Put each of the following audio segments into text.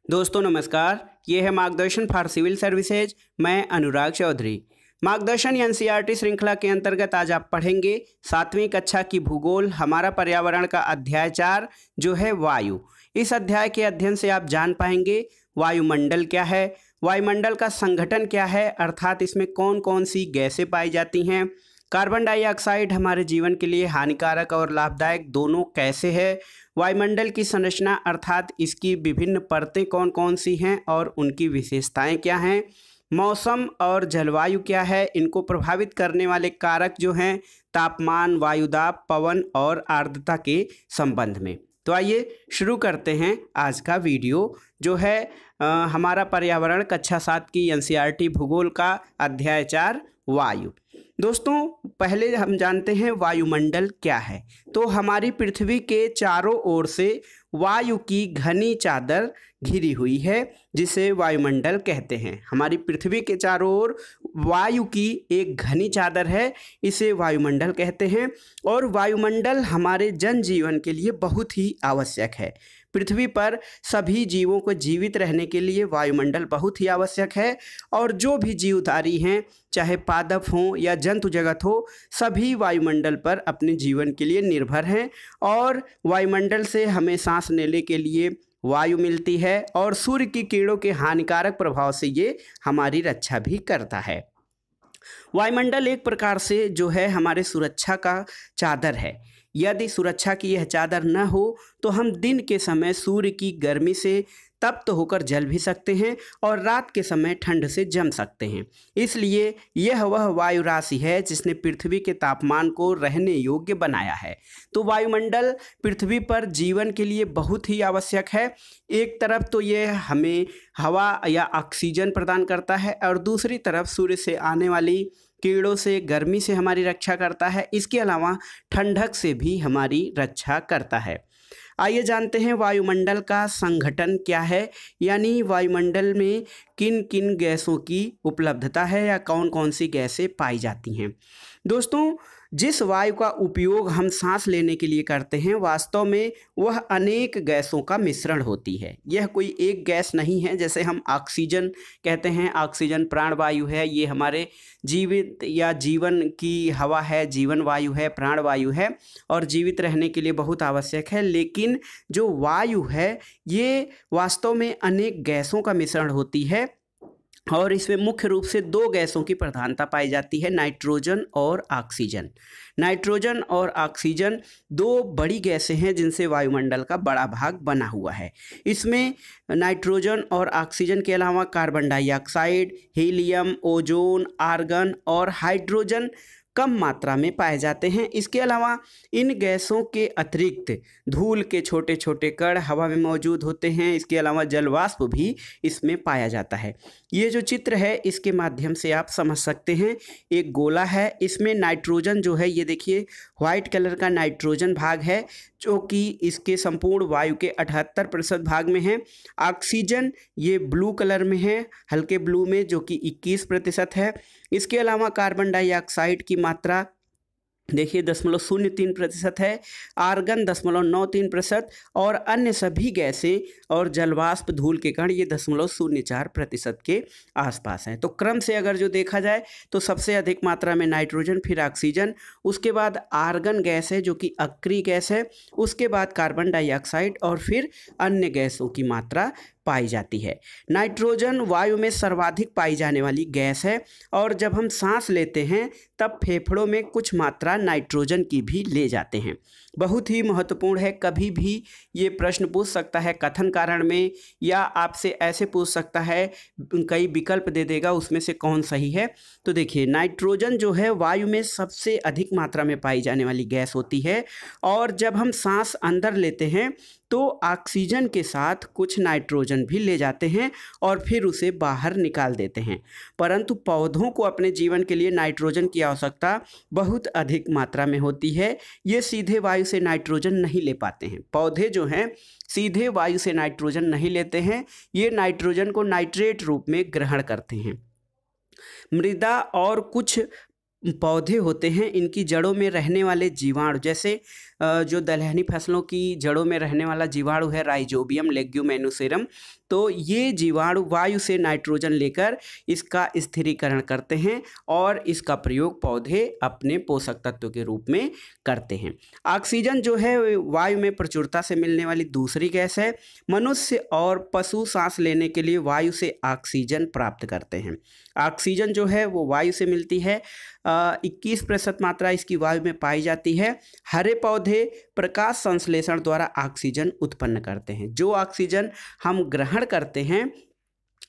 दोस्तों नमस्कार, ये है मार्गदर्शन फॉर सिविल सर्विसेज। मैं अनुराग चौधरी। मार्गदर्शन एनसीईआरटी श्रृंखला के अंतर्गत आज आप पढ़ेंगे 7वीं कक्षा की भूगोल, हमारा पर्यावरण का अध्याय 4 जो है वायु। इस अध्याय के अध्ययन से आप जान पाएंगे वायुमंडल क्या है, वायुमंडल का संगठन क्या है, अर्थात इसमें कौन कौन सी गैसें पाई जाती हैं, कार्बन डाइऑक्साइड हमारे जीवन के लिए हानिकारक और लाभदायक दोनों कैसे है, वायुमंडल की संरचना अर्थात इसकी विभिन्न परतें कौन कौन सी हैं और उनकी विशेषताएं क्या हैं, मौसम और जलवायु क्या है, इनको प्रभावित करने वाले कारक जो हैं तापमान, वायुदाब, पवन और आर्द्रता के संबंध में। तो आइए शुरू करते हैं आज का वीडियो जो है हमारा पर्यावरण कक्षा 7 की एनसीईआरटी भूगोल का अध्याय 4 वायु। दोस्तों पहले हम जानते हैं वायुमंडल क्या है। तो हमारी पृथ्वी के चारों ओर से वायु की घनी चादर घिरी हुई है जिसे वायुमंडल कहते हैं। हमारी पृथ्वी के चारों ओर वायु की एक घनी चादर है, इसे वायुमंडल कहते हैं। और वायुमंडल हमारे जनजीवन के लिए बहुत ही आवश्यक है। पृथ्वी पर सभी जीवों को जीवित रहने के लिए वायुमंडल बहुत ही आवश्यक है। और जो भी जीवधारी हैं, चाहे पादप हों या जंतु जगत हो, सभी वायुमंडल पर अपने जीवन के लिए निर्भर हैं। और वायुमंडल से हमें सांस लेने के लिए वायु मिलती है और सूर्य की किरणों के हानिकारक प्रभाव से ये हमारी रक्षा भी करता है। वायुमंडल एक प्रकार से जो है हमारे सुरक्षा का चादर है। यदि सुरक्षा की यह चादर न हो तो हम दिन के समय सूर्य की गर्मी से तप्त होकर जल भी सकते हैं और रात के समय ठंड से जम सकते हैं। इसलिए यह वह वायु राशि है जिसने पृथ्वी के तापमान को रहने योग्य बनाया है। तो वायुमंडल पृथ्वी पर जीवन के लिए बहुत ही आवश्यक है। एक तरफ तो यह हमें हवा या ऑक्सीजन प्रदान करता है और दूसरी तरफ सूर्य से आने वाली कीड़ों से, गर्मी से हमारी रक्षा करता है। इसके अलावा ठंडक से भी हमारी रक्षा करता है। आइए जानते हैं वायुमंडल का संगठन क्या है, यानी वायुमंडल में किन किन गैसों की उपलब्धता है या कौन कौन सी गैसें पाई जाती हैं। दोस्तों जिस वायु का उपयोग हम सांस लेने के लिए करते हैं वास्तव में वह अनेक गैसों का मिश्रण होती है। यह कोई एक गैस नहीं है। जैसे हम ऑक्सीजन कहते हैं, ऑक्सीजन प्राणवायु है, ये हमारे जीवित या जीवन की हवा है, जीवन वायु है, प्राणवायु है और जीवित रहने के लिए बहुत आवश्यक है। लेकिन जो वायु है ये वास्तव में अनेक गैसों का मिश्रण होती है और इसमें मुख्य रूप से 2 गैसों की प्रधानता पाई जाती है, नाइट्रोजन और ऑक्सीजन। नाइट्रोजन और ऑक्सीजन 2 बड़ी गैसें हैं जिनसे वायुमंडल का बड़ा भाग बना हुआ है। इसमें नाइट्रोजन और ऑक्सीजन के अलावा carbon dioxide, helium, ozone, argon और हाइड्रोजन कम मात्रा में पाए जाते हैं। इसके अलावा इन गैसों के अतिरिक्त धूल के छोटे छोटे कण हवा में मौजूद होते हैं। इसके अलावा जलवाष्प भी इसमें पाया जाता है। ये जो चित्र है इसके माध्यम से आप समझ सकते हैं। एक गोला है, इसमें नाइट्रोजन जो है ये देखिए व्हाइट कलर का नाइट्रोजन भाग है जो कि इसके संपूर्ण वायु के 78% भाग में है। ऑक्सीजन ये ब्लू कलर में है, हल्के ब्लू में, जो कि 21% है। इसके अलावा कार्बन डाइऑक्साइड की मात्रा देखिए 0.03% है, आर्गन 0.93% और अन्य सभी गैसें और जलवाष्प, धूल के कण ये 0.04% के आसपास हैं। तो क्रम से अगर जो देखा जाए तो सबसे अधिक मात्रा में नाइट्रोजन, फिर ऑक्सीजन, उसके बाद आर्गन गैस है जो कि अक्रिय गैस है, उसके बाद कार्बन डाइऑक्साइड और फिर अन्य गैसों की मात्रा पाई जाती है। नाइट्रोजन वायु में सर्वाधिक पाई जाने वाली गैस है और जब हम सांस लेते हैं तब फेफड़ों में कुछ मात्रा नाइट्रोजन की भी ले जाते हैं। बहुत ही महत्वपूर्ण है। कभी भी ये प्रश्न पूछ सकता है कथन कारण में, या आपसे ऐसे पूछ सकता है, कई विकल्प दे देगा उसमें से कौन सही है। तो देखिए नाइट्रोजन जो है वायु में सबसे अधिक मात्रा में पाई जाने वाली गैस होती है और जब हम सांस अंदर लेते हैं तो ऑक्सीजन के साथ कुछ नाइट्रोजन भी ले जाते हैं और फिर उसे बाहर निकाल देते हैं। परंतु पौधों को अपने जीवन के लिए नाइट्रोजन की आवश्यकता बहुत अधिक मात्रा में होती है। ये सीधे वायु से नाइट्रोजन नहीं ले पाते हैं। पौधे जो हैं सीधे वायु से नाइट्रोजन नहीं लेते हैं, ये नाइट्रोजन को नाइट्रेट रूप में ग्रहण करते हैं। मृदा और कुछ पौधे होते हैं इनकी जड़ों में रहने वाले जीवाणु, जैसे जो दलहनी फसलों की जड़ों में रहने वाला जीवाणु है राइजोबियम लेग्यूमेनोसेरम, तो ये जीवाणु वायु से नाइट्रोजन लेकर इसका स्थिरीकरण करते हैं और इसका प्रयोग पौधे अपने पोषक तत्व के रूप में करते हैं। ऑक्सीजन जो है वायु में प्रचुरता से मिलने वाली दूसरी गैस है। मनुष्य और पशु सांस लेने के लिए वायु से ऑक्सीजन प्राप्त करते हैं। ऑक्सीजन जो है वो वायु से मिलती है, 21% मात्रा इसकी वायु में पाई जाती है। हरे पौधे प्रकाश संश्लेषण द्वारा ऑक्सीजन उत्पन्न करते हैं। जो ऑक्सीजन हम ग्रहण करते हैं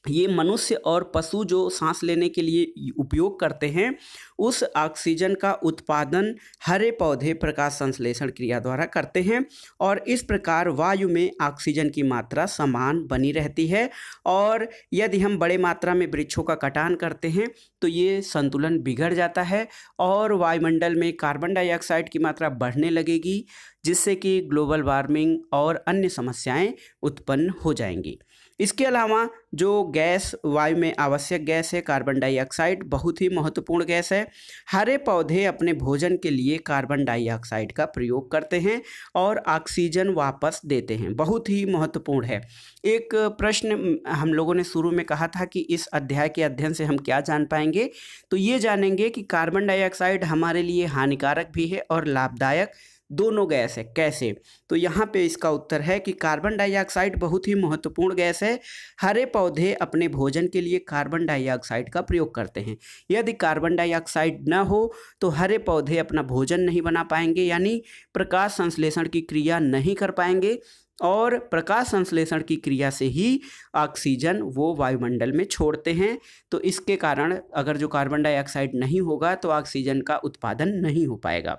ये मनुष्य और पशु जो सांस लेने के लिए उपयोग करते हैं, उस ऑक्सीजन का उत्पादन हरे पौधे प्रकाश संश्लेषण क्रिया द्वारा करते हैं और इस प्रकार वायु में ऑक्सीजन की मात्रा समान बनी रहती है। और यदि हम बड़े मात्रा में वृक्षों का कटान करते हैं तो ये संतुलन बिगड़ जाता है और वायुमंडल में कार्बन डाइऑक्साइड की मात्रा बढ़ने लगेगी, जिससे कि ग्लोबल वार्मिंग और अन्य समस्याएं उत्पन्न हो जाएंगी। इसके अलावा जो गैस वायु में आवश्यक गैस है कार्बन डाइऑक्साइड, बहुत ही महत्वपूर्ण गैस है। हरे पौधे अपने भोजन के लिए कार्बन डाइऑक्साइड का प्रयोग करते हैं और ऑक्सीजन वापस देते हैं, बहुत ही महत्वपूर्ण है। एक प्रश्न हम लोगों ने शुरू में कहा था कि इस अध्याय के अध्ययन से हम क्या जान पाएंगे, तो ये जानेंगे कि कार्बन डाइऑक्साइड हमारे लिए हानिकारक भी है और लाभदायक दोनों गैस है। कैसे? तो यहाँ पे इसका उत्तर है कि कार्बन डाइऑक्साइड बहुत ही महत्वपूर्ण गैस है। हरे पौधे अपने भोजन के लिए कार्बन डाइऑक्साइड का प्रयोग करते हैं। यदि कार्बन डाइऑक्साइड न हो तो हरे पौधे अपना भोजन नहीं बना पाएंगे, यानी प्रकाश संश्लेषण की क्रिया नहीं कर पाएंगे और प्रकाश संश्लेषण की क्रिया से ही ऑक्सीजन वो वायुमंडल में छोड़ते हैं। तो इसके कारण अगर जो कार्बन डाइऑक्साइड नहीं होगा तो ऑक्सीजन का उत्पादन नहीं हो पाएगा।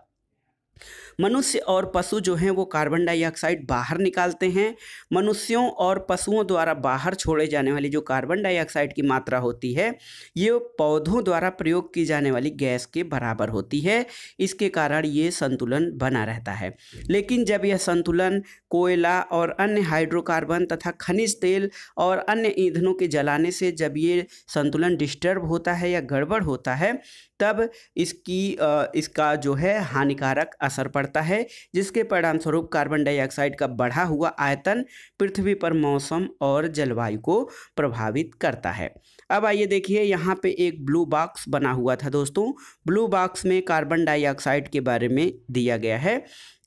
मनुष्य और पशु जो हैं वो कार्बन डाइऑक्साइड बाहर निकालते हैं। मनुष्यों और पशुओं द्वारा बाहर छोड़े जाने वाली जो कार्बन डाइऑक्साइड की मात्रा होती है ये पौधों द्वारा प्रयोग की जाने वाली गैस के बराबर होती है। इसके कारण ये संतुलन बना रहता है। लेकिन जब यह संतुलन कोयला और अन्य हाइड्रोकार्बन तथा खनिज तेल और अन्य ईंधनों के जलाने से जब ये संतुलन डिस्टर्ब होता है या गड़बड़ होता है, तब इसका जो है हानिकारक असर पड़ता है, जिसके परिणामस्वरूप कार्बन डाइऑक्साइड का बढ़ा हुआ आयतन पृथ्वी पर मौसम और जलवायु को प्रभावित करता है। अब आइए देखिए, यहाँ पे एक ब्लू बॉक्स बना हुआ था दोस्तों। ब्लू बॉक्स में कार्बन डाइऑक्साइड के बारे में दिया गया है।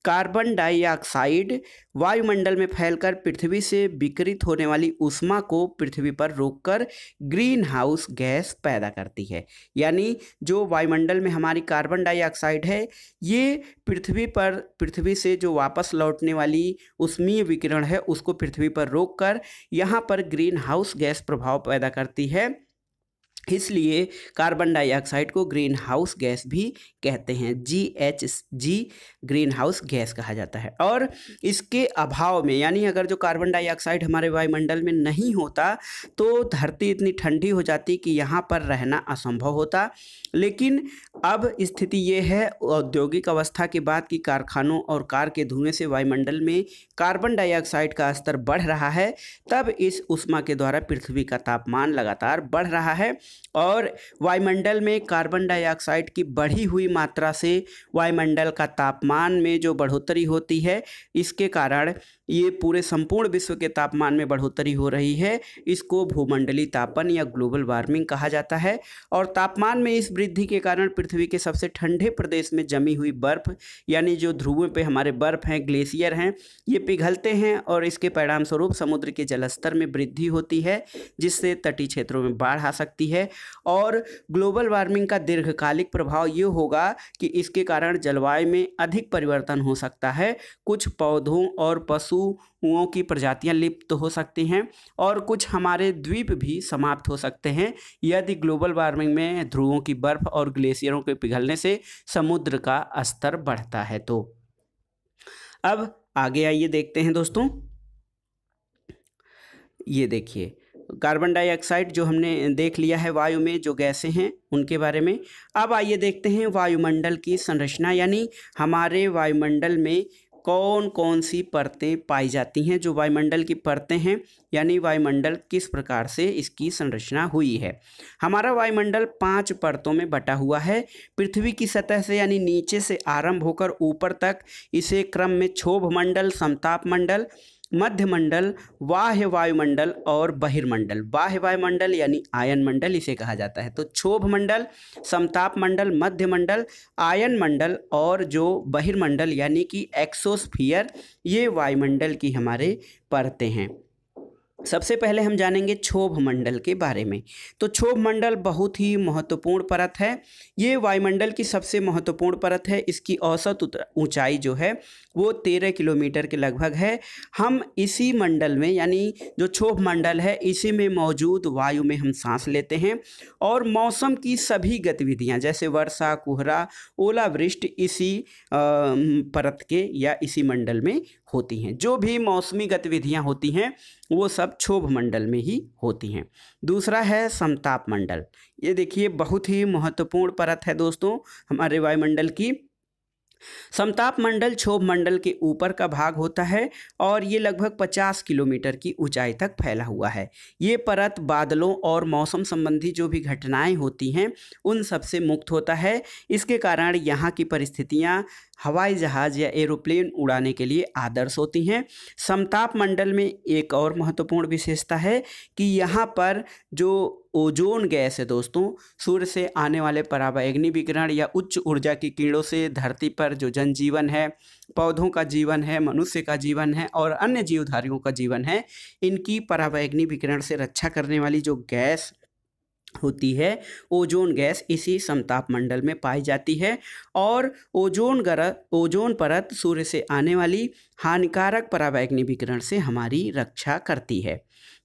कार्बन डाइऑक्साइड वायुमंडल में फैलकर पृथ्वी से विकिरित होने वाली ऊष्मा को पृथ्वी पर रोककर ग्रीन हाउस गैस पैदा करती है। यानी जो वायुमंडल में हमारी कार्बन डाइऑक्साइड है ये पृथ्वी से जो वापस लौटने वाली ऊष्मीय विकिरण है उसको पृथ्वी पर रोककर यहाँ पर ग्रीन हाउस गैस प्रभाव पैदा करती है। इसलिए कार्बन डाइऑक्साइड को ग्रीन हाउस गैस भी कहते हैं। GHG ग्रीन हाउस गैस कहा जाता है। और इसके अभाव में, यानी अगर जो कार्बन डाइऑक्साइड हमारे वायुमंडल में नहीं होता तो धरती इतनी ठंडी हो जाती कि यहाँ पर रहना असंभव होता। लेकिन अब स्थिति ये है औद्योगिक अवस्था के बाद कि कारखानों और कार के धुएं से वायुमंडल में कार्बन डाइऑक्साइड का स्तर बढ़ रहा है, तब इस ऊष्मा के द्वारा पृथ्वी का तापमान लगातार बढ़ रहा है और वायुमंडल में कार्बन डाइऑक्साइड की बढ़ी हुई मात्रा से वायुमंडल का तापमान में जो बढ़ोतरी होती है, इसके कारण ये पूरे संपूर्ण विश्व के तापमान में बढ़ोतरी हो रही है। इसको भूमंडलीय तापन या ग्लोबल वार्मिंग कहा जाता है। और तापमान में इस वृद्धि के कारण पृथ्वी के सबसे ठंडे प्रदेश में जमी हुई बर्फ़, यानी जो ध्रुवों पे हमारे बर्फ़ हैं, ग्लेशियर हैं, ये पिघलते हैं और इसके परिणाम स्वरूप समुद्र के जलस्तर में वृद्धि होती है, जिससे तटीय क्षेत्रों में बाढ़ आ सकती है। और ग्लोबल वार्मिंग का दीर्घकालिक प्रभाव ये होगा कि इसके कारण जलवायु में अधिक परिवर्तन हो सकता है। कुछ पौधों और पशुओं की प्रजातियां लिप्त हो सकती हैं और कुछ हमारे द्वीप भी समाप्त हो सकते हैं यदि ग्लोबल वार्मिंग में ध्रुवों की बर्फ और ग्लेशियरों के पिघलने से समुद्र का स्तर बढ़ता है। तो अब आगे आइए देखते हैं दोस्तों, ये देखिए कार्बन डाइऑक्साइड जो हमने देख लिया है वायु में जो गैसें हैं उनके बारे में। अब आइए देखते हैं वायुमंडल की संरचना, यानी हमारे वायुमंडल में कौन कौन सी परतें पाई जाती हैं जो वायुमंडल की परतें हैं, यानी वायुमंडल किस प्रकार से इसकी संरचना हुई है। हमारा वायुमंडल 5 परतों में बटा हुआ है। पृथ्वी की सतह से यानी नीचे से आरंभ होकर ऊपर तक इसे क्रम में क्षोभ मंडल, समताप मंडल, मध्य मंडल, बाह्य वायुमंडल और बहिर्मंडल। बाह्य वायुमंडल यानी आयन मंडल इसे कहा जाता है। तो क्षोभ मंडल, समताप मंडल, मध्य मंडल, आयन मंडल और जो बहिर्मंडल यानी कि एक्सोस्फीयर, ये वायुमंडल की हमारे परतें हैं। सबसे पहले हम जानेंगे क्षोभ मंडल के बारे में। तो क्षोभ मंडल बहुत ही महत्वपूर्ण परत है। ये वायुमंडल की सबसे महत्वपूर्ण परत है। इसकी औसत ऊंचाई जो है वो 13 किलोमीटर के लगभग है। हम इसी मंडल में यानी जो क्षोभ मंडल है इसी में मौजूद वायु में हम सांस लेते हैं और मौसम की सभी गतिविधियां जैसे वर्षा, कोहरा, ओलावृष्टि इसी परत के या इसी मंडल में होती हैं। जो भी मौसमी गतिविधियां होती हैं वो सब क्षोभ मंडल में ही होती हैं। दूसरा है समताप मंडल। ये देखिए बहुत ही महत्वपूर्ण परत है दोस्तों हमारे वायुमंडल की। समताप मंडल क्षोभ मंडल के ऊपर का भाग होता है और ये लगभग 50 किलोमीटर की ऊंचाई तक फैला हुआ है। ये परत बादलों और मौसम संबंधी जो भी घटनाएं होती हैं उन सब से मुक्त होता है। इसके कारण यहाँ की परिस्थितियाँ हवाई जहाज़ या एरोप्लेन उड़ाने के लिए आदर्श होती हैं। समताप मंडल में एक और महत्वपूर्ण विशेषता है कि यहाँ पर जो ओजोन गैस है दोस्तों, सूर्य से आने वाले पराबैंगनी विकिरण या उच्च ऊर्जा की किरणों से धरती पर जो जनजीवन है, पौधों का जीवन है, मनुष्य का जीवन है और अन्य जीवधारियों का जीवन है, इनकी पराबैंगनी विकिरण से रक्षा करने वाली जो गैस होती है ओजोन गैस इसी समताप मंडल में पाई जाती है। और ओजोन परत सूर्य से आने वाली हानिकारक पराबैंगनी विकिरण से हमारी रक्षा करती है।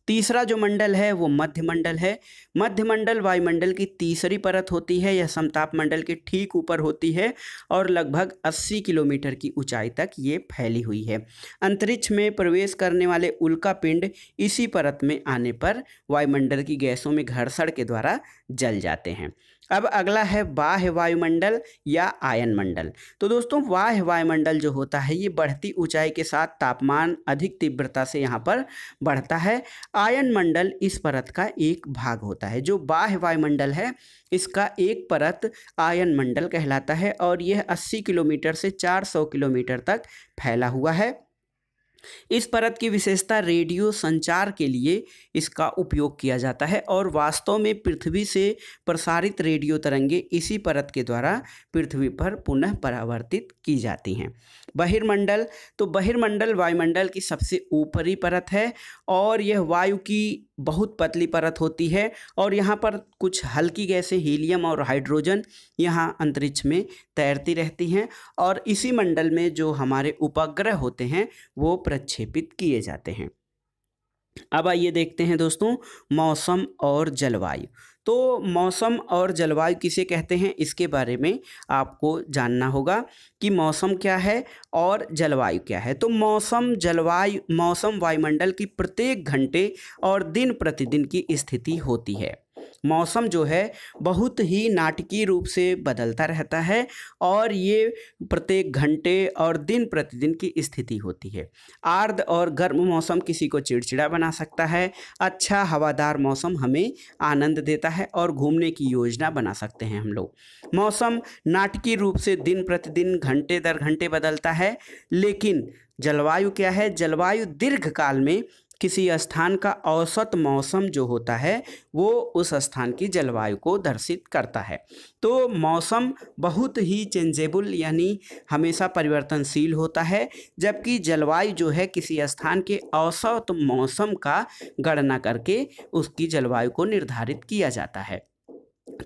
तीसरा जो मंडल है वो मध्य मंडल है। मध्य मंडल वायुमंडल की तीसरी परत होती है। यह समताप मंडल के ठीक ऊपर होती है और लगभग 80 किलोमीटर की ऊंचाई तक ये फैली हुई है। अंतरिक्ष में प्रवेश करने वाले उल्का पिंड इसी परत में आने पर वायुमंडल की गैसों में घर्षण के द्वारा जल जाते हैं। अब अगला है बाह्य वायुमंडल या आयन मंडल। तो दोस्तों बाह्य वायुमंडल जो होता है ये बढ़ती ऊंचाई के साथ तापमान अधिक तीव्रता से यहाँ पर बढ़ता है। आयन मंडल इस परत का एक भाग होता है। जो बाह्य वायुमंडल है इसका एक परत आयन मंडल कहलाता है और यह 80 किलोमीटर से 400 किलोमीटर तक फैला हुआ है। इस परत की विशेषता रेडियो संचार के लिए इसका उपयोग किया जाता है और वास्तव में पृथ्वी से प्रसारित रेडियो तरंगे इसी परत के द्वारा पृथ्वी पर पुनः परावर्तित की जाती हैं। बहिर्मंडल, तो बहिर्मंडल वायुमंडल की सबसे ऊपरी परत है और यह वायु की बहुत पतली परत होती है और यहाँ पर कुछ हल्की गैसें हीलियम और हाइड्रोजन यहाँ अंतरिक्ष में तैरती रहती हैं और इसी मंडल में जो हमारे उपग्रह होते हैं वो प्रक्षेपित किए जाते हैं। अब आइए देखते हैं दोस्तों मौसम और जलवायु। तो मौसम और जलवायु किसे कहते हैं इसके बारे में आपको जानना होगा कि मौसम क्या है और जलवायु क्या है। तो मौसम वायुमंडल की प्रत्येक घंटे और दिन प्रतिदिन की स्थिति होती है। मौसम जो है बहुत ही नाटकीय रूप से बदलता रहता है और ये प्रत्येक घंटे और दिन प्रतिदिन की स्थिति होती है। आर्द्र और गर्म मौसम किसी को चिड़चिड़ा बना सकता है। अच्छा हवादार मौसम हमें आनंद देता है और घूमने की योजना बना सकते हैं हम लोग। मौसम नाटकीय रूप से दिन प्रतिदिन घंटे दर घंटे बदलता है, लेकिन जलवायु क्या है? जलवायु दीर्घकाल में किसी स्थान का औसत मौसम जो होता है वो उस स्थान की जलवायु को दर्शित करता है। तो मौसम बहुत ही चेंजेबल यानी हमेशा परिवर्तनशील होता है, जबकि जलवायु जो है किसी स्थान के औसत मौसम का गणना करके उसकी जलवायु को निर्धारित किया जाता है।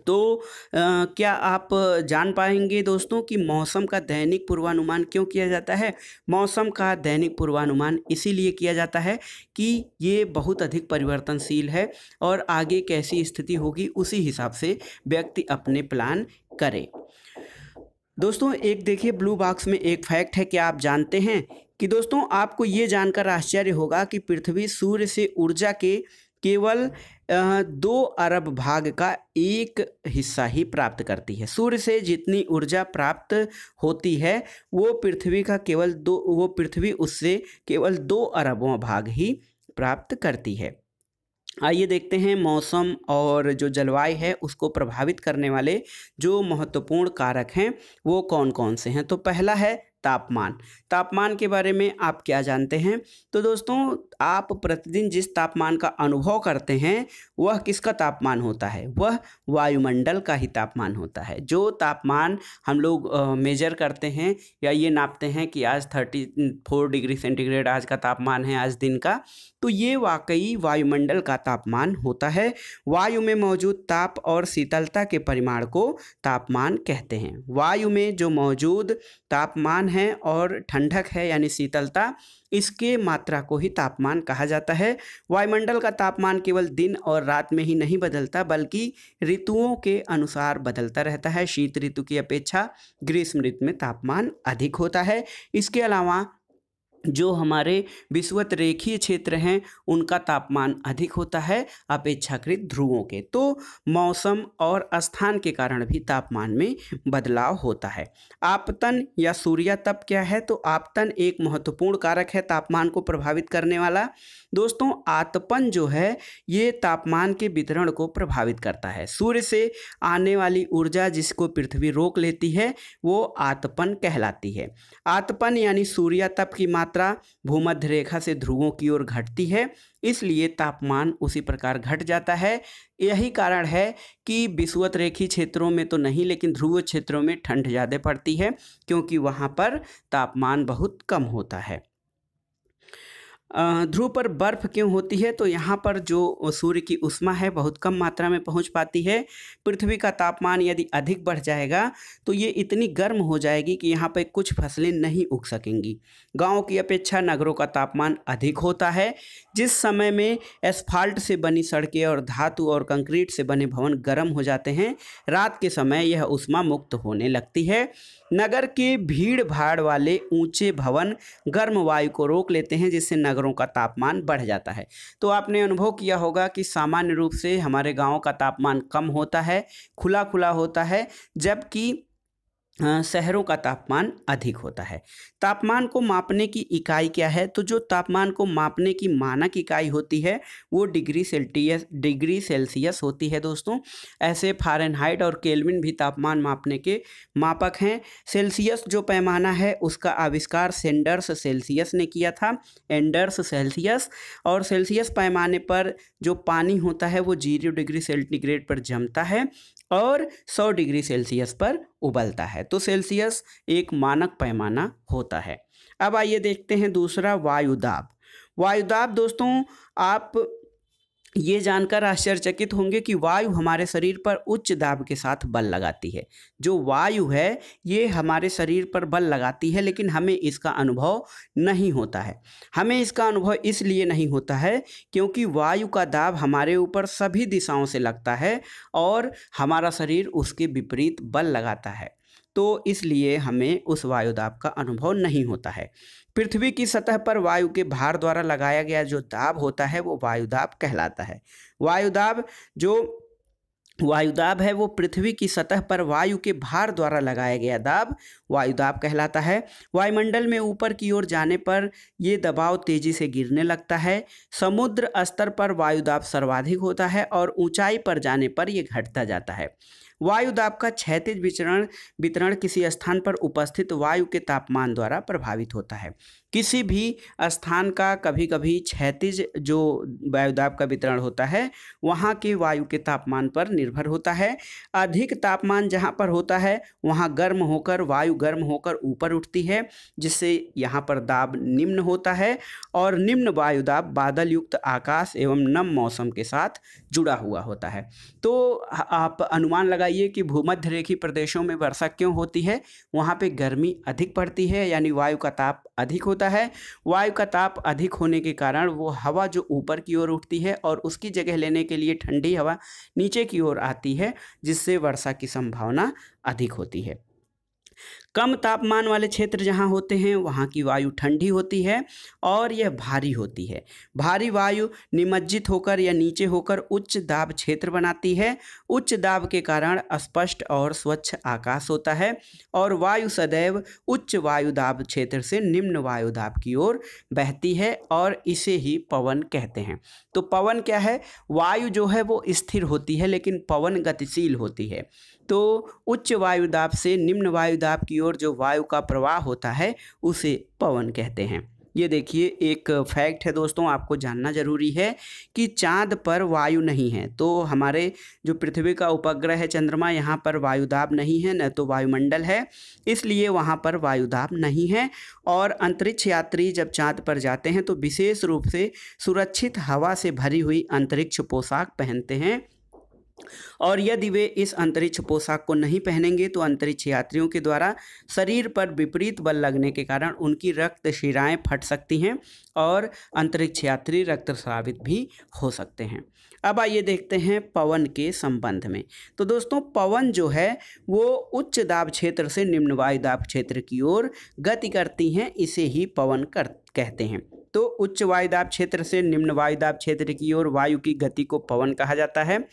तो क्या आप जान पाएंगे दोस्तों कि मौसम का दैनिक पूर्वानुमान क्यों किया जाता है? मौसम का दैनिक पूर्वानुमान इसीलिए किया जाता है कि ये बहुत अधिक परिवर्तनशील है और आगे कैसी स्थिति होगी उसी हिसाब से व्यक्ति अपने प्लान करे। दोस्तों एक देखिए ब्लू बॉक्स में एक फैक्ट है, क्या आप जानते हैं कि दोस्तों आपको ये जानकर आश्चर्य होगा कि पृथ्वी सूर्य से ऊर्जा के केवल 2 अरब भाग का एक हिस्सा ही प्राप्त करती है। सूर्य से जितनी ऊर्जा प्राप्त होती है वो पृथ्वी उससे केवल 2 अरबों भाग ही प्राप्त करती है। आइए देखते हैं मौसम और जो जलवायु है उसको प्रभावित करने वाले जो महत्वपूर्ण कारक हैं वो कौन कौन से हैं। तो पहला है तापमान। तापमान के बारे में आप क्या जानते हैं? तो दोस्तों, आप प्रतिदिन जिस तापमान का अनुभव करते हैं वह किसका तापमान होता है? वह वायुमंडल का ही तापमान होता है। जो तापमान हम लोग मेजर करते हैं या ये नापते हैं कि आज 34 डिग्री सेंटीग्रेड आज का तापमान है, आज दिन का, तो ये वाकई वायुमंडल का तापमान होता है। वायु में मौजूद ताप और शीतलता के परिमाण को तापमान कहते हैं। वायु में जो मौजूद तापमान है और ठंडक है यानी शीतलता, इसके मात्रा को ही तापमान कहा जाता है। वायुमंडल का तापमान केवल दिन और रात में ही नहीं बदलता बल्कि ऋतुओं के अनुसार बदलता रहता है। शीत ऋतु की अपेक्षा ग्रीष्म ऋतु में तापमान अधिक होता है। इसके अलावा जो हमारे विषुवत रेखीय क्षेत्र हैं उनका तापमान अधिक होता है अपेक्षाकृत ध्रुवों के। तो मौसम और स्थान के कारण भी तापमान में बदलाव होता है। आपतन या सूर्यातप क्या है? तो आपतन एक महत्वपूर्ण कारक है तापमान को प्रभावित करने वाला। दोस्तों, आतपन जो है ये तापमान के वितरण को प्रभावित करता है। सूर्य से आने वाली ऊर्जा जिसको पृथ्वी रोक लेती है वो आतपन कहलाती है। आतपन यानी सूर्यातप की मात्रा भूमध्य रेखा से ध्रुवों की ओर घटती है, इसलिए तापमान उसी प्रकार घट जाता है। यही कारण है कि विषुवत रेखीय क्षेत्रों में तो नहीं लेकिन ध्रुव क्षेत्रों में ठंड ज़्यादा पड़ती है क्योंकि वहाँ पर तापमान बहुत कम होता है। ध्रुव पर बर्फ़ क्यों होती है? तो यहाँ पर जो सूर्य की ऊष्मा है बहुत कम मात्रा में पहुँच पाती है। पृथ्वी का तापमान यदि अधिक बढ़ जाएगा तो ये इतनी गर्म हो जाएगी कि यहाँ पे कुछ फसलें नहीं उग सकेंगी। गाँव की अपेक्षा नगरों का तापमान अधिक होता है। जिस समय में एस्फाल्ट से बनी सड़कें और धातु और कंक्रीट से बने भवन गर्म हो जाते हैं, रात के समय यह ऊष्मा मुक्त होने लगती है। नगर के भीड़ भाड़ वाले ऊंचे भवन गर्म वायु को रोक लेते हैं जिससे नगरों का तापमान बढ़ जाता है। तो आपने अनुभव किया होगा कि सामान्य रूप से हमारे गाँव का तापमान कम होता है, खुला खुला होता है, जबकि शहरों का तापमान अधिक होता है। तापमान को मापने की इकाई क्या है? तो जो तापमान को मापने की मानक इकाई होती है वो डिग्री सेल्सियस होती है। दोस्तों, ऐसे फ़ारेनहाइट और केल्विन भी तापमान मापने के मापक हैं। सेल्सियस जो पैमाना है उसका आविष्कार सेंडर्स सेल्सियस ने किया था, एंडर्स सेल्सियस। और सेल्सियस पैमाने पर जो पानी होता है वो 0 डिग्री सेंटीग्रेड पर जमता है और 100 डिग्री सेल्सियस पर उबलता है। तो सेल्सियस एक मानक पैमाना होता है। अब आइए देखते हैं दूसरा, वायुदाब। वायुदाब दोस्तों, आप ये जानकर आश्चर्यचकित होंगे कि वायु हमारे शरीर पर उच्च दाब के साथ बल लगाती है। जो वायु है ये हमारे शरीर पर बल लगाती है लेकिन हमें इसका अनुभव नहीं होता है। हमें इसका अनुभव इसलिए नहीं होता है क्योंकि वायु का दाब हमारे ऊपर सभी दिशाओं से लगता है और हमारा शरीर उसके विपरीत बल लगाता है, तो इसलिए हमें उस वायुदाब का अनुभव नहीं होता है। पृथ्वी की सतह पर वायु के भार द्वारा लगाया गया जो दाब होता है वो वायुदाब कहलाता है। वायुदाब है वो पृथ्वी की सतह पर वायु के भार द्वारा लगाया गया दाब वायुदाब कहलाता है। वायुमंडल में ऊपर की ओर जाने पर ये दबाव तेजी से गिरने लगता है। समुद्र स्तर पर वायुदाब सर्वाधिक होता है और ऊंचाई पर जाने पर ये घटता जाता है। वायुदाब का क्षैतिज वितरण किसी स्थान पर उपस्थित वायु के तापमान द्वारा प्रभावित होता है। किसी भी स्थान का कभी कभी क्षैतिज जो वायुदाब का वितरण होता है वहाँ के वायु के तापमान पर निर्भर होता है। अधिक तापमान जहाँ पर होता है वहाँ वायु गर्म होकर ऊपर उठती है जिससे यहाँ पर दाब निम्न होता है और निम्न वायुदाब बादल युक्त आकाश एवं नम मौसम के साथ जुड़ा हुआ होता है। तो आप अनुमान लगाइए कि भूमध्य रेखीय प्रदेशों में वर्षा क्यों होती है? वहाँ पे गर्मी अधिक पड़ती है यानी वायु का ताप अधिक होता है। वायु का ताप अधिक होने के कारण वो हवा जो ऊपर की ओर उठती है और उसकी जगह लेने के लिए ठंडी हवा नीचे की ओर आती है जिससे वर्षा की संभावना अधिक होती है। कम तापमान वाले क्षेत्र जहाँ होते हैं वहाँ की वायु ठंडी होती है और यह भारी होती है। भारी वायु निमज्जित होकर या नीचे होकर उच्च दाब क्षेत्र बनाती है। उच्च दाब के कारण स्पष्ट और स्वच्छ आकाश होता है और वायु सदैव उच्च वायु दाब क्षेत्र से निम्न वायु दाब की ओर बहती है और इसे ही पवन कहते हैं। तो पवन क्या है? वायु जो है वो स्थिर होती है लेकिन पवन गतिशील होती है। तो उच्च वायु दाब से निम्न वायु दाब की ओर जो वायु का प्रवाह होता है उसे पवन कहते हैं। ये देखिए एक फैक्ट है दोस्तों, आपको जानना जरूरी है कि चांद पर वायु नहीं है। तो हमारे जो पृथ्वी का उपग्रह है चंद्रमा, यहाँ पर वायुदाब नहीं है, न तो वायुमंडल है, इसलिए वहाँ पर वायुदाब नहीं है। और अंतरिक्ष यात्री जब चांद पर जाते हैं तो विशेष रूप से सुरक्षित हवा से भरी हुई अंतरिक्ष पोशाक पहनते हैं और यदि वे इस अंतरिक्ष पोशाक को नहीं पहनेंगे तो अंतरिक्ष यात्रियों के द्वारा शरीर पर विपरीत बल लगने के कारण उनकी रक्त शिराएं फट सकती हैं और अंतरिक्ष यात्री रक्तस्रावित भी हो सकते हैं। अब आइए देखते हैं पवन के संबंध में। तो दोस्तों पवन जो है वो उच्च दाब क्षेत्र से निम्न वायु दाब क्षेत्र की ओर गति करती हैं, इसे ही पवन कहते हैं। तो उच्च वायुदाब क्षेत्र से निम्न वायुदाब क्षेत्र की ओर वायु की गति को पवन कहा जाता है।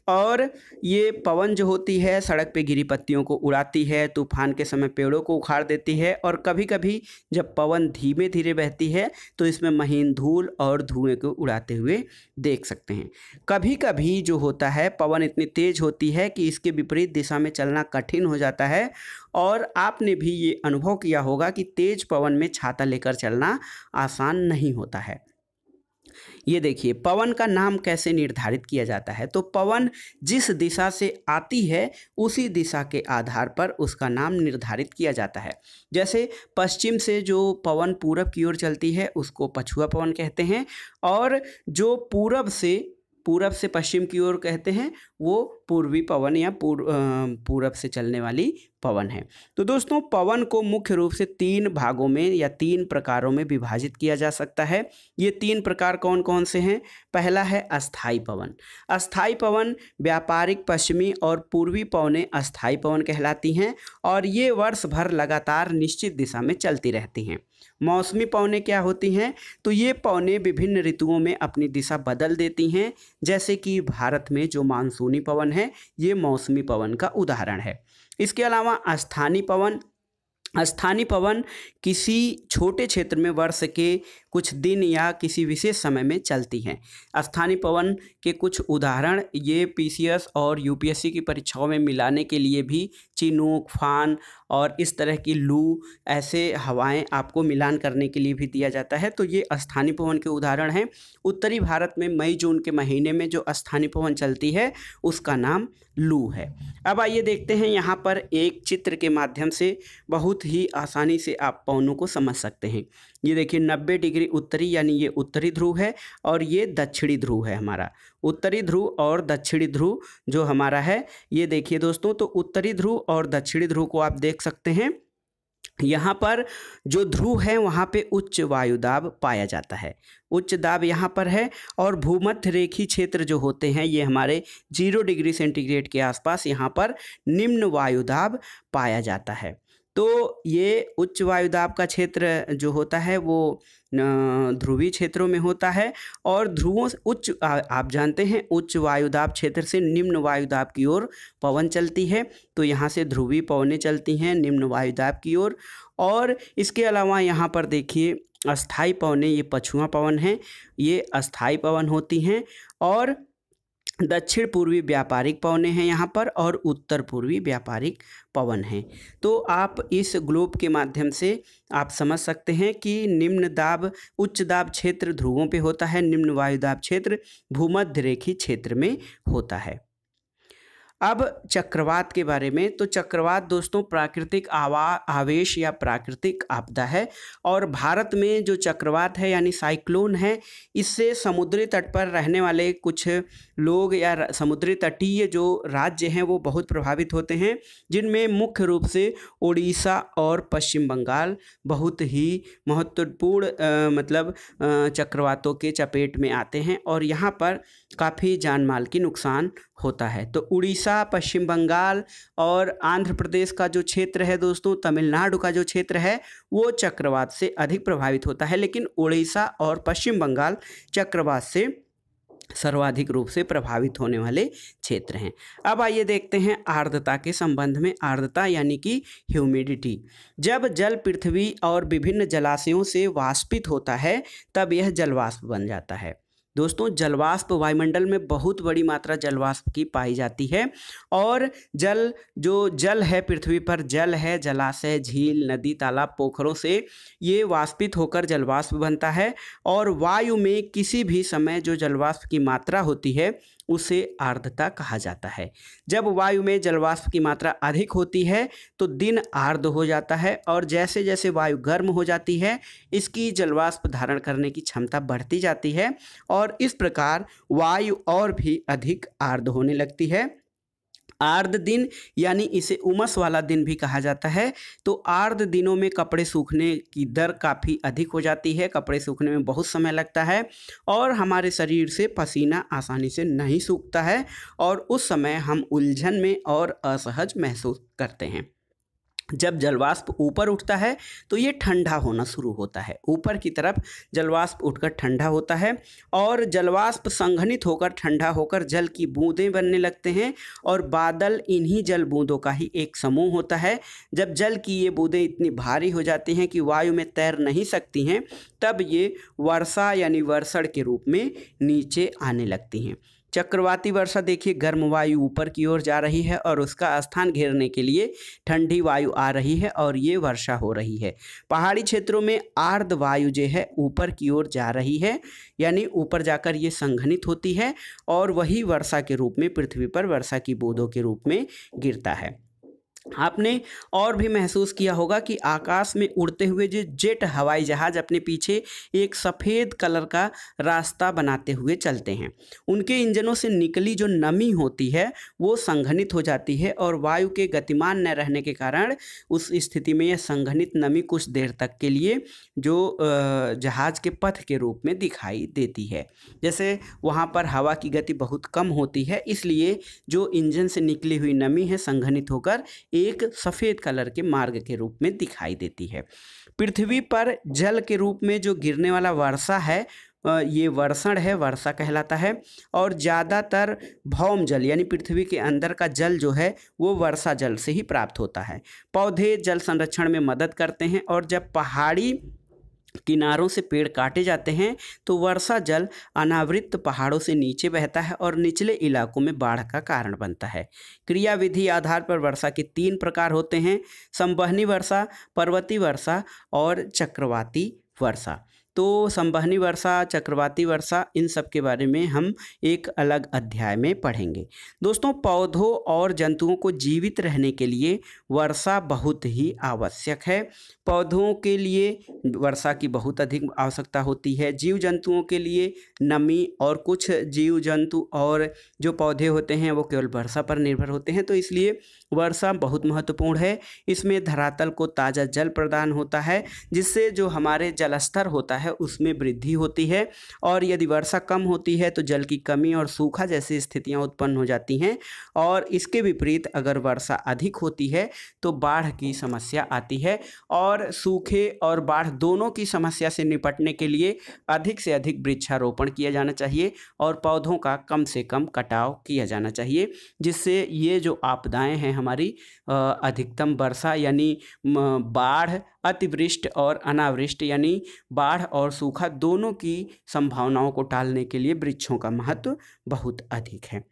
और ये पवन जो होती है सड़क पे गिरी पत्तियों को उड़ाती है, तूफान के समय पेड़ों को उखाड़ देती है और कभी कभी जब पवन धीमे धीरे बहती है तो इसमें महीन धूल और धुएं को उड़ाते हुए देख सकते हैं। कभी कभी जो होता है पवन इतनी तेज होती है कि इसके विपरीत दिशा में चलना कठिन हो जाता है और आपने भी ये अनुभव किया होगा कि तेज पवन में छाता लेकर चलना आसान नहीं होता है। ये देखिए पवन का नाम कैसे निर्धारित किया जाता है। तो पवन जिस दिशा से आती है उसी दिशा के आधार पर उसका नाम निर्धारित किया जाता है। जैसे पश्चिम से जो पवन पूरब की ओर चलती है उसको पछुआ पवन कहते हैं और जो पूरब से पश्चिम की ओर कहते हैं वो पूर्वी पवन या पूरब से चलने वाली पवन है। तो दोस्तों पवन को मुख्य रूप से 3 भागों में या 3 प्रकारों में विभाजित किया जा सकता है। ये 3 प्रकार कौन कौन से हैं? पहला है अस्थाई पवन। अस्थाई पवन व्यापारिक पश्चिमी और पूर्वी पवनें अस्थाई पवन कहलाती हैं और ये वर्ष भर लगातार निश्चित दिशा में चलती रहती हैं। मौसमी पवनें क्या होती हैं? तो ये पवनें विभिन्न ऋतुओं में अपनी दिशा बदल देती हैं, जैसे कि भारत में जो मानसूनी पवन है ये मौसमी पवन का उदाहरण है। इसके अलावा स्थानीय पवन किसी छोटे क्षेत्र में वर्ष के कुछ दिन या किसी विशेष समय में चलती हैं। स्थानीय पवन के कुछ उदाहरण ये पीसीएस और यूपीएससी की परीक्षाओं में मिलाने के लिए भी चिनूक, फान और इस तरह की लू ऐसे हवाएं आपको मिलान करने के लिए भी दिया जाता है। तो ये स्थानीय पवन के उदाहरण हैं। उत्तरी भारत में मई जून के महीने में जो स्थानीय पवन चलती है उसका नाम लू है। अब आइए देखते हैं यहाँ पर एक चित्र के माध्यम से बहुत ही आसानी से आप पवनों को समझ सकते हैं। ये देखिए 90 डिग्री उत्तरी यानी ये उत्तरी ध्रुव है और ये दक्षिणी ध्रुव है हमारा। उत्तरी ध्रुव और दक्षिणी ध्रुव जो हमारा है ये देखिए दोस्तों, तो उत्तरी ध्रुव और दक्षिणी ध्रुव को आप देख सकते हैं। यहाँ पर जो ध्रुव है वहाँ पे उच्च वायुदाब पाया जाता है, उच्च दाब यहाँ पर है और भूमध्य रेखीय क्षेत्र जो होते हैं ये हमारे 0 डिग्री सेंटीग्रेड के आसपास यहाँ पर निम्न वायुदाब पाया जाता है। तो ये उच्च वायुदाब का क्षेत्र जो होता है वो ध्रुवीय क्षेत्रों में होता है और ध्रुवों उच्च आप जानते हैं उच्च वायुदाब क्षेत्र से निम्न वायुदाब की ओर पवन चलती है। तो यहाँ से ध्रुवीय पवनें चलती हैं निम्न वायुदाब की ओर। और इसके अलावा यहाँ पर देखिए अस्थाई पवनें, ये पछुआ पवन हैं, ये अस्थाई पवन होती हैं और दक्षिण पूर्वी व्यापारिक पवनें हैं यहाँ पर और उत्तर पूर्वी व्यापारिक पवन हैं। तो आप इस ग्लोब के माध्यम से आप समझ सकते हैं कि निम्न दाब उच्च दाब क्षेत्र ध्रुवों पे होता है, निम्न वायुदाब क्षेत्र भूमध्य रेखीय क्षेत्र में होता है। अब चक्रवात के बारे में। तो चक्रवात दोस्तों प्राकृतिक आवेश या प्राकृतिक आपदा है और भारत में जो चक्रवात है यानी साइक्लोन है, इससे समुद्री तट पर रहने वाले कुछ लोग या समुद्री तटीय जो राज्य हैं वो बहुत प्रभावित होते हैं, जिनमें मुख्य रूप से उड़ीसा और पश्चिम बंगाल बहुत ही महत्वपूर्ण चक्रवातों के चपेट में आते हैं और यहाँ पर काफ़ी जान माल की नुकसान होता है। तो उड़ीसा उड़ीसा, पश्चिम बंगाल और आंध्र प्रदेश का जो क्षेत्र है दोस्तों, तमिलनाडु का जो क्षेत्र है वो चक्रवात से अधिक प्रभावित होता है, लेकिन उड़ीसा और पश्चिम बंगाल चक्रवात से सर्वाधिक रूप से प्रभावित होने वाले क्षेत्र हैं। अब आइए देखते हैं आर्द्रता के संबंध में। आर्द्रता यानी कि ह्यूमिडिटी। जब जल पृथ्वी और विभिन्न जलाशयों से वाष्पित होता है तब यह जलवाष्प बन जाता है। दोस्तों, जलवाष्प वायुमंडल में बहुत बड़ी मात्रा जलवाष्प की पाई जाती है और जल है पृथ्वी पर, जल है, जलाशय, झील, नदी, तालाब, पोखरों से ये वाष्पित होकर जलवाष्प बनता है और वायु में किसी भी समय जो जलवाष्प की मात्रा होती है उसे आर्द्रता कहा जाता है। जब वायु में जलवाष्प की मात्रा अधिक होती है तो दिन आर्द्र हो जाता है और जैसे जैसे वायु गर्म हो जाती है इसकी जलवाष्प धारण करने की क्षमता बढ़ती जाती है और इस प्रकार वायु और भी अधिक आर्द्र होने लगती है। आर्द्र दिन यानी इसे उमस वाला दिन भी कहा जाता है। तो आर्द्र दिनों में कपड़े सूखने की दर काफ़ी अधिक हो जाती है, कपड़े सूखने में बहुत समय लगता है और हमारे शरीर से पसीना आसानी से नहीं सूखता है और उस समय हम उलझन में और असहज महसूस करते हैं। जब जलवाष्प ऊपर उठता है तो ये ठंडा होना शुरू होता है, ऊपर की तरफ जलवाष्प उठकर ठंडा होता है और जलवाष्प संघनित होकर ठंडा होकर जल की बूंदें बनने लगते हैं और बादल इन्हीं जल बूंदों का ही एक समूह होता है। जब जल की ये बूंदें इतनी भारी हो जाती हैं कि वायु में तैर नहीं सकती हैं तब ये वर्षा यानी वर्षण के रूप में नीचे आने लगती हैं। चक्रवाती वर्षा देखिए, गर्म वायु ऊपर की ओर जा रही है और उसका स्थान घेरने के लिए ठंडी वायु आ रही है और ये वर्षा हो रही है। पहाड़ी क्षेत्रों में आर्द्र वायु जो है ऊपर की ओर जा रही है यानी ऊपर जाकर ये संघनित होती है और वही वर्षा के रूप में पृथ्वी पर वर्षा की बूंदों के रूप में गिरता है। आपने और भी महसूस किया होगा कि आकाश में उड़ते हुए जो जेट हवाई जहाज अपने पीछे एक सफ़ेद कलर का रास्ता बनाते हुए चलते हैं। उनके इंजनों से निकली जो नमी होती है वो संघनित हो जाती है और वायु के गतिमान न रहने के कारण उस स्थिति में यह संघनित नमी कुछ देर तक के लिए जो जहाज़ के पथ के रूप में दिखाई देती है। जैसे वहाँ पर हवा की गति बहुत कम होती है, इसलिए जो इंजन से निकली हुई नमी है संघनित होकर एक सफ़ेद कलर के मार्ग के रूप में दिखाई देती है। पृथ्वी पर जल के रूप में जो गिरने वाला वर्षा है ये वर्षण है, वर्षा कहलाता है और ज़्यादातर भौम जल यानी पृथ्वी के अंदर का जल जो है वो वर्षा जल से ही प्राप्त होता है। पौधे जल संरक्षण में मदद करते हैं और जब पहाड़ी किनारों से पेड़ काटे जाते हैं तो वर्षा जल अनावृत पहाड़ों से नीचे बहता है और निचले इलाकों में बाढ़ का कारण बनता है। क्रियाविधि आधार पर वर्षा के 3 प्रकार होते हैं: संवहनी वर्षा, पर्वतीय वर्षा और चक्रवाती वर्षा। तो संवहनी वर्षा, चक्रवाती वर्षा, इन सब के बारे में हम एक अलग अध्याय में पढ़ेंगे। दोस्तों, पौधों और जंतुओं को जीवित रहने के लिए वर्षा बहुत ही आवश्यक है। पौधों के लिए वर्षा की बहुत अधिक आवश्यकता होती है, जीव जंतुओं के लिए नमी, और कुछ जीव जंतु और जो पौधे होते हैं वो केवल वर्षा पर निर्भर होते हैं। तो इसलिए वर्षा बहुत महत्वपूर्ण है। इसमें धरातल को ताज़ा जल प्रदान होता है जिससे जो हमारे जलस्तर होता है उसमें वृद्धि होती है और यदि वर्षा कम होती है तो जल की कमी और सूखा जैसी स्थितियां उत्पन्न हो जाती हैं और इसके विपरीत अगर वर्षा अधिक होती है तो बाढ़ की समस्या आती है। और सूखे और बाढ़ दोनों की समस्या से निपटने के लिए अधिक से अधिक वृक्षारोपण किया जाना चाहिए और पौधों का कम से कम कटाव किया जाना चाहिए, जिससे ये जो आपदाएं हैं हमारी अधिकतम वर्षा यानी बाढ़, अतिवृष्टि और अनावृष्टि यानी बाढ़ और सूखा दोनों की संभावनाओं को टालने के लिए वृक्षों का महत्व बहुत अधिक है।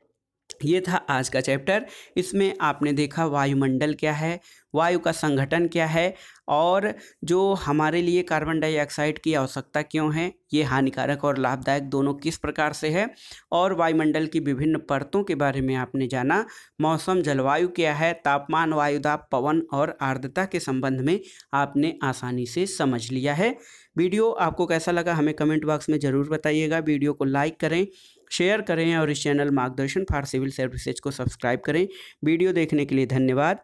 ये था आज का चैप्टर। इसमें आपने देखा वायुमंडल क्या है, वायु का संगठन क्या है और जो हमारे लिए कार्बन डाइऑक्साइड की आवश्यकता क्यों है, ये हानिकारक और लाभदायक दोनों किस प्रकार से है, और वायुमंडल की विभिन्न परतों के बारे में आपने जाना। मौसम, जलवायु क्या है, तापमान, वायुदाब, पवन और आर्द्रता के संबंध में आपने आसानी से समझ लिया है। वीडियो आपको कैसा लगा हमें कमेंट बॉक्स में ज़रूर बताइएगा। वीडियो को लाइक करें, शेयर करें और इस चैनल मार्गदर्शन फॉर सिविल सर्विसेज को सब्सक्राइब करें। वीडियो देखने के लिए धन्यवाद।